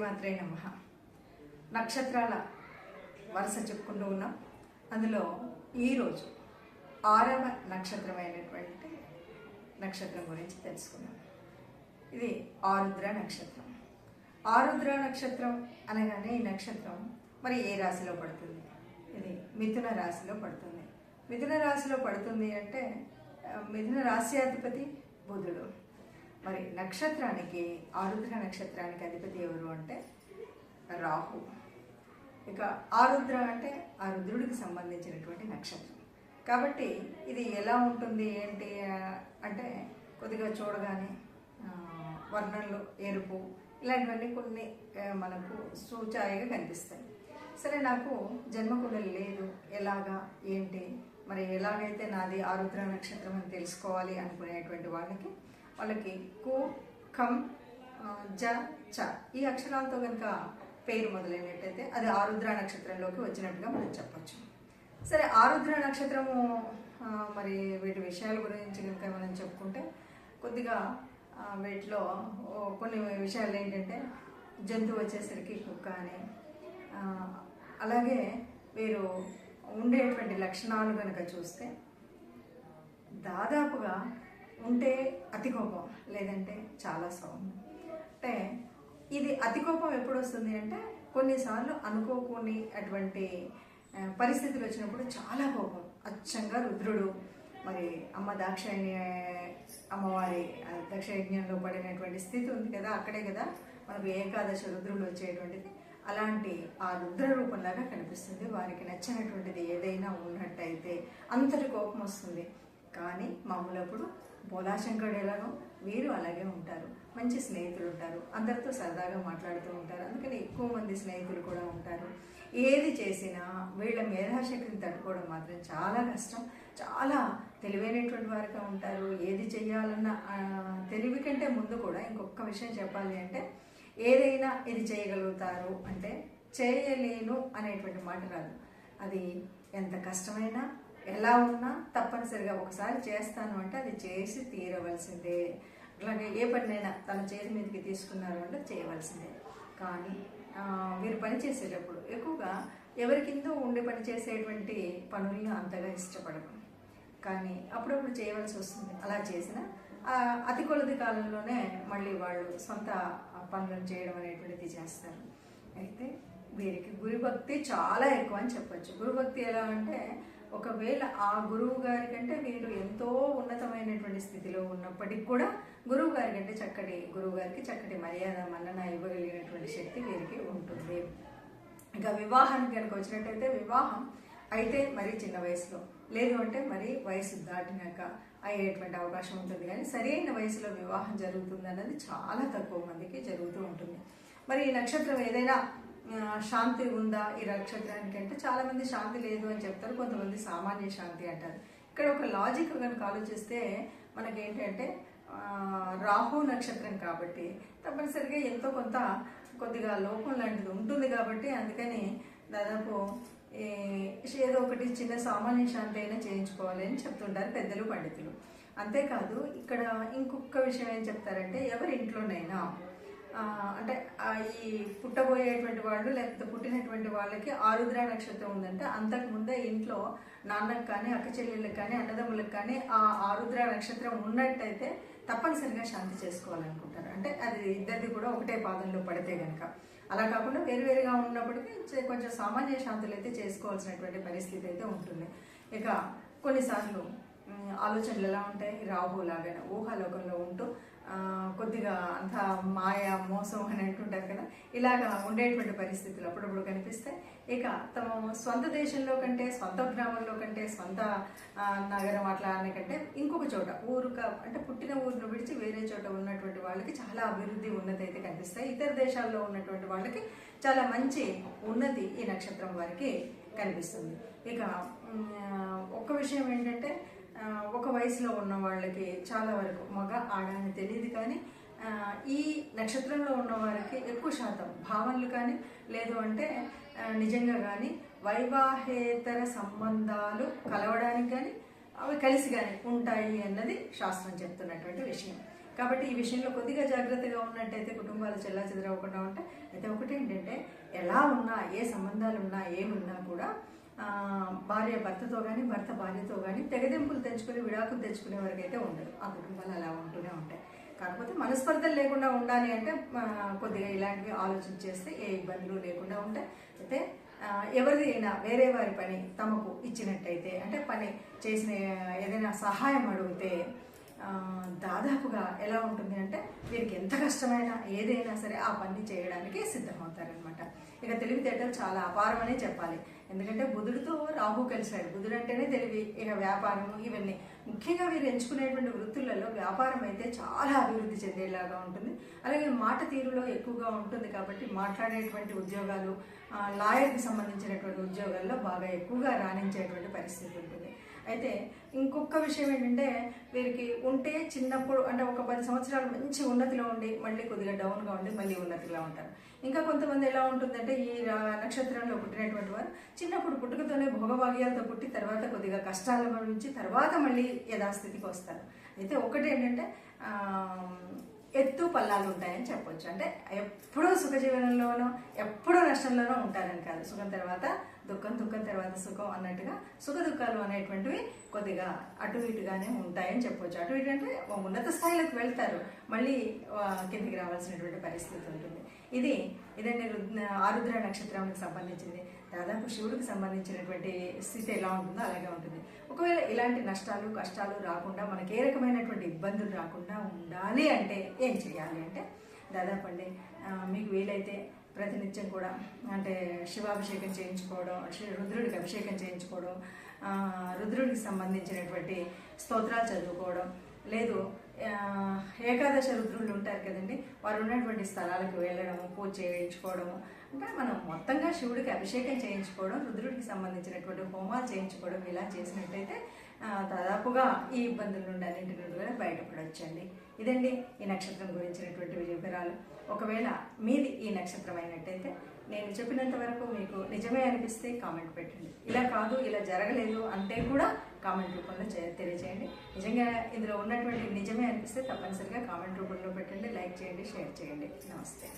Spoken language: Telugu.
శ్రీమాత్రే నమః. నక్షత్రాల వరుస చెప్పుకుంటూ ఉన్నాం. అందులో ఈరోజు 6వ నక్షత్రమైనటువంటి నక్షత్రం గురించి తెలుసుకున్నాం. ఇది ఆరుద్ర నక్షత్రం. ఆరుద్ర నక్షత్రం అనగానే ఈ నక్షత్రం మరి ఏ రాశిలో పడుతుంది? ఇది మిథున రాశిలో పడుతుంది. మిథున రాశిలో పడుతుంది అంటే మిథున రాశ్యాధిపతి బుధుడు. మరి నక్షత్రానికి ఆరుద్ర నక్షత్రానికి అధిపతి ఎవరు అంటే రాహు. ఇక ఆరుద్ర అంటే ఆ రుద్రుడికి సంబంధించినటువంటి నక్షత్రం. కాబట్టి ఇది ఎలా ఉంటుంది ఏంటి అంటే కొద్దిగా చూడగానే వర్ణంలో ఎరుపు ఇలాంటివన్నీ కొన్ని మనకు సూచాయిగా కనిపిస్తాయి. సరే, నాకు జన్మకుండలి లేదు, ఎలాగా ఏంటి మరి ఎలాగైతే నాది ఆరుద్ర నక్షత్రం అని తెలుసుకోవాలి అనుకునేటువంటి వాళ్ళకి కు, ఖం, జ, చ ఈ అక్షరాలతో కనుక పేరు మొదలైనట్టయితే అది ఆరుద్ర నక్షత్రంలోకి వచ్చినట్టుగా మనం చెప్పచ్చు. సరే, ఆరుద్ర నక్షత్రము మరి వీటి విషయాల గురించి కనుక మనం చెప్పుకుంటే కొద్దిగా వీటిలో కొన్ని విషయాలు ఏంటంటే జంతువు వచ్చేసరికి కుక్క అని, అలాగే వీరు ఉండేటువంటి లక్షణాలు కనుక చూస్తే దాదాపుగా ఉంటే అతి కోపం, లేదంటే చాలా సౌమ్యం. అంటే ఇది అతి కోపం ఎప్పుడు వస్తుంది అంటే కొన్నిసార్లు అనుకోకుని అటువంటి పరిస్థితులు వచ్చినప్పుడు చాలా కోపం. అచ్చంగా రుద్రుడు మరి అమ్మ దాక్షాయణి అమ్మవారి దక్షయజ్ఞంలో పడినటువంటి స్థితి ఉంది కదా, అక్కడే కదా మనకు ఏకాదశ రుద్రుడు వచ్చేటువంటిది. అలాంటి ఆ రుద్ర రూపంలాగా కనిపిస్తుంది. వారికి నచ్చినటువంటిది ఏదైనా ఉన్నట్టయితే అంతటి కోపం వస్తుంది. కానీ మామూలప్పుడు బోలాశంకరుడు ఎలానో వీరు అలాగే ఉంటారు. మంచి స్నేహితులు ఉంటారు, అందరితో సరదాగా మాట్లాడుతూ ఉంటారు. అందుకని ఎక్కువ మంది స్నేహితులు కూడా ఉంటారు. ఏది చేసినా వీళ్ళ మేధాశక్తిని తట్టుకోవడం మాత్రం చాలా కష్టం. చాలా తెలివైనటువంటి వారిగా ఉంటారు. ఏది చెయ్యాలన్న తెలివి కంటే ముందు కూడా ఇంకొక విషయం చెప్పాలి అంటే ఏదైనా ఇది చేయగలుగుతారు అంటే చేయలేను అనేటువంటి మాట రాదు. అది ఎంత కష్టమైనా ఎలా ఉన్నా తప్పనిసరిగా ఒకసారి చేస్తాను అంటే అది చేసి తీరవలసిందే. అలాగే ఏ పనినైనా తన చేతి మీదకి తీసుకున్నారు అంటే చేయవలసిందే. కానీ వీరు పనిచేసేటప్పుడు ఎక్కువగా ఎవరి కింద ఉండి పనిచేసేటువంటి పనులను అంతగా ఇష్టపడరు. కానీ అప్పుడప్పుడు చేయవలసి వస్తుంది. అలా చేసిన అతి కొలది కాలంలోనే మళ్ళీ వాళ్ళు సొంత పనులను చేయడం అనేటువంటిది చేస్తారు. అయితే వీరికి గురుభక్తి చాలా ఎక్కువ అని చెప్పచ్చు. గురుభక్తి ఎలా అంటే ఒకవేళ ఆ గురువు గారి కంటే వీరు ఎంతో ఉన్నతమైనటువంటి స్థితిలో ఉన్నప్పటికీ కూడా గురువు గారి కంటే గురువు గారికి చక్కటి మర్యాద మన్నన ఇవ్వగలిగినటువంటి శక్తి వీరికి ఉంటుంది. ఇంకా వివాహానికి కనుక వచ్చినట్టయితే వివాహం అయితే మరీ చిన్న వయసులో, లేదు అంటే మరి వయసు దాటినాక అయ్యేటువంటి అవకాశం ఉంటుంది. కానీ సరైన వయసులో వివాహం జరుగుతుంది అన్నది చాలా తక్కువ మందికి జరుగుతూ ఉంటుంది. మరి ఈ నక్షత్రం ఏదైనా శాంతి ఉందా ఈ నక్షత్రానికి అంటే చాలామంది శాంతి లేదు అని చెప్తారు, కొంతమంది సామాన్య శాంతి అంటారు. ఇక్కడ ఒక లాజిక్ కనుక ఆలోచిస్తే మనకేంటంటే రాహు నక్షత్రం కాబట్టి తప్పనిసరిగా ఎంతో కొద్దిగా లోపం లాంటిది ఉంటుంది కాబట్టి అందుకని దాదాపు ఏదో ఒకటి చిన్న సామాన్య శాంతి అయినా చేయించుకోవాలి అని చెప్తుంటారు పెద్దలు పండితులు. అంతేకాదు ఇక్కడ ఇంకొక విషయం ఏం చెప్తారంటే ఎవరి ఇంట్లోనైనా అంటే ఈ పుట్టబోయేటువంటి వాళ్ళు లేకపోతే పుట్టినటువంటి వాళ్ళకి ఆరుద్ర నక్షత్రం ఉందంటే అంతకుముందే ఇంట్లో నాన్నకు కానీ అక్క చెల్లెళ్ళకి కానీ అన్నదమ్ములకు కానీ ఆ ఆరుద్ర నక్షత్రం ఉన్నట్టయితే తప్పనిసరిగా శాంతి చేసుకోవాలనుకుంటారు. అంటే అది ఇద్దరిది కూడా ఒకటే పాదంలో పడితే కనుక. అలా కాకుండా వేరువేరుగా ఉన్నప్పటికీ కొంచెం సామాన్య శాంతులు అయితే చేసుకోవాల్సినటువంటి పరిస్థితి అయితే ఉంటుంది. ఇక కొన్నిసార్లు ఆలోచనలు ఎలా ఉంటాయి, రాహు లాగా ఊహాలోకంలో ఉంటూ కొద్దిగా అంత మాయ మోసం అని అంటుంటారు కదా, ఇలాగా ఉండేటువంటి పరిస్థితులు అప్పుడప్పుడు కనిపిస్తాయి. ఇక తమ సొంత దేశంలో కంటే సొంత గ్రామంలో కంటే సొంత నగరం అట్లా అనే కంటే ఇంకొక చోట అంటే పుట్టిన ఊరును విడిచి వేరే చోట ఉన్నటువంటి వాళ్ళకి చాలా అభివృద్ధి ఉన్నతి అయితే కనిపిస్తాయి. ఇతర దేశాల్లో ఉన్నటువంటి వాళ్ళకి చాలా మంచి ఉన్నతి ఈ నక్షత్రం వారికి కనిపిస్తుంది. ఇక ఒక్క విషయం ఏంటంటే ఒక వయసులో ఉన్న వాళ్ళకి చాలా వరకు మగ ఆడ అని తెలియదు, కానీ ఈ నక్షత్రంలో ఉన్న వారికి ఎక్కువ శాతం భావనలు కానీ లేదు అంటే నిజంగా కానీ వైవాహేతర సంబంధాలు కలవడానికి కానీ అవి కలిసి కానీ ఉంటాయి అన్నది శాస్త్రం చెప్తున్నటువంటి విషయం. కాబట్టి ఈ విషయంలో కొద్దిగా జాగ్రత్తగా ఉన్నట్టయితే కుటుంబాలు చెల్లాచెదరవ్వకుండా ఉంటాయి. అయితే ఒకటి ఏంటంటే, ఎలా ఉన్నా, ఏ సంబంధాలు ఉన్నా, ఏమున్నా కూడా భార్య భర్తతో కానీ, భర్త భార్యతో కానీ తెగదెంపులు తెచ్చుకుని విడాకులు తెచ్చుకునే వరకు అయితే ఉండదు. ఆ కుటుంబాలు అలా ఉంటూనే ఉంటాయి. కాకపోతే మనస్పర్ధలు లేకుండా ఉండాలి అంటే కొద్దిగా ఇలాంటివి ఆలోచన చేస్తే ఏ ఇబ్బందులు లేకుండా ఉంటాయి. అయితే ఎవరిది అయినా వేరే వారి పని తమకు ఇచ్చినట్టయితే, అంటే పని చేసిన ఏదైనా సహాయం అడిగితే దాదాపుగా ఎలా ఉంటుంది అంటే, వీరికి ఎంత కష్టమైనా ఏదైనా సరే ఆ పని చేయడానికి సిద్ధమవుతారనమాట. ఇక తెలివితేటలు చాలా అపారమనే చెప్పాలి. ఎందుకంటే బుధుడితో రాహు కలిశాడు. బుధుడు అంటేనే తెలివి, ఇక వ్యాపారము, ఇవన్నీ ముఖ్యంగా వీరు ఎంచుకునేటువంటి వృత్తులలో వ్యాపారం అయితే చాలా అభివృద్ధి చెందేలాగా ఉంటుంది. అలాగే మాట తీరులో ఎక్కువగా ఉంటుంది కాబట్టి మాట్లాడేటువంటి ఉద్యోగాలు, లాయర్కి సంబంధించినటువంటి ఉద్యోగాల్లో బాగా ఎక్కువగా రాణించేటువంటి పరిస్థితి ఉంటుంది. అయితే ఇంకొక విషయం ఏంటంటే, వీరికి ఉంటే చిన్నప్పుడు అంటే ఒక 10 సంవత్సరాలు మంచి ఉన్నతిలో ఉండి మళ్ళీ కొద్దిగా డౌన్గా ఉండి మళ్ళీ ఉన్నతిలో ఉంటారు. ఇంకా కొంతమంది ఎలా ఉంటుందంటే, ఈ నక్షత్రంలో పుట్టినటువంటి వారు చిన్నప్పుడు పుట్టుకతోనే భోగభాగ్యాలతో పుట్టి తర్వాత కొద్దిగా కష్టాలు అనుభవించి తర్వాత మళ్ళీ యథాస్థితికి వస్తారు. అయితే ఒకటి ఏంటంటే, ఎత్తు పల్లాలు ఉంటాయని చెప్పొచ్చు. అంటే ఎప్పుడూ సుఖ జీవనంలోనో ఎప్పుడూ నష్టంలోనో ఉంటారని కాదు. సుఖం తర్వాత దుఃఖం, దుఃఖం తర్వాత సుఖం అన్నట్టుగా సుఖ దుఃఖాలు అనేటువంటివి కొద్దిగా అటు ఇటుగానే ఉంటాయని చెప్పొచ్చు. అటు ఇటు అంటే ఉన్నత స్థాయిలోకి వెళ్తారు, మళ్ళీ కిందికి రావాల్సినటువంటి పరిస్థితి ఉంటుంది. ఇదండి ఆరుద్ర నక్షత్రానికి సంబంధించింది. దాదాపు శివుడికి సంబంధించినటువంటి స్థితి ఎలా ఉంటుందో అలాగే ఉంటుంది. ఒకవేళ ఇలాంటి నష్టాలు కష్టాలు రాకుండా, మనకి ఏ రకమైనటువంటి ఇబ్బందులు రాకుండా ఉండాలి అంటే ఏం చేయాలి అంటే, దాదాపు అండి మీకు వీలైతే ప్రతినిత్యం కూడా అంటే శివాభిషేకం చేయించుకోవడం, రుద్రుడికి అభిషేకం చేయించుకోవడం, రుద్రుడికి సంబంధించినటువంటి స్తోత్రాలు చదువుకోవడం, లేదు ఏకాదశ రుద్రుళ్ళు ఉంటారు కదండి, వారు ఉన్నటువంటి స్థలాలకు వెళ్ళడము, పూజ చేయించుకోవడము, అంటే మనం మొత్తంగా శివుడికి అభిషేకం చేయించుకోవడం, రుద్రుడికి సంబంధించినటువంటి హోమాలు చేయించుకోవడం, ఇలా చేసినట్టయితే దాదాపుగా ఈ ఇబ్బందుల నుండి అన్నింటి నుండి కూడా బయటపడవచ్చండి. ఇదండి ఈ నక్షత్రం గురించినటువంటి వివరాలు. ఒకవేళ మీది ఈ నక్షత్రం అయినట్టయితే నేను చెప్పినంత వరకు మీకు నిజమే అనిపిస్తే కామెంట్ పెట్టండి. ఇలా కాదు, ఇలా జరగలేదు అంటే కూడా కామెంట్ రూపంలో తెలియజేయండి. నిజంగా ఇందులో ఉన్నటువంటి నిజమే అనిపిస్తే తప్పనిసరిగా కామెంట్ రూపంలో పెట్టండి. లైక్ చేయండి, షేర్ చేయండి. నమస్తే.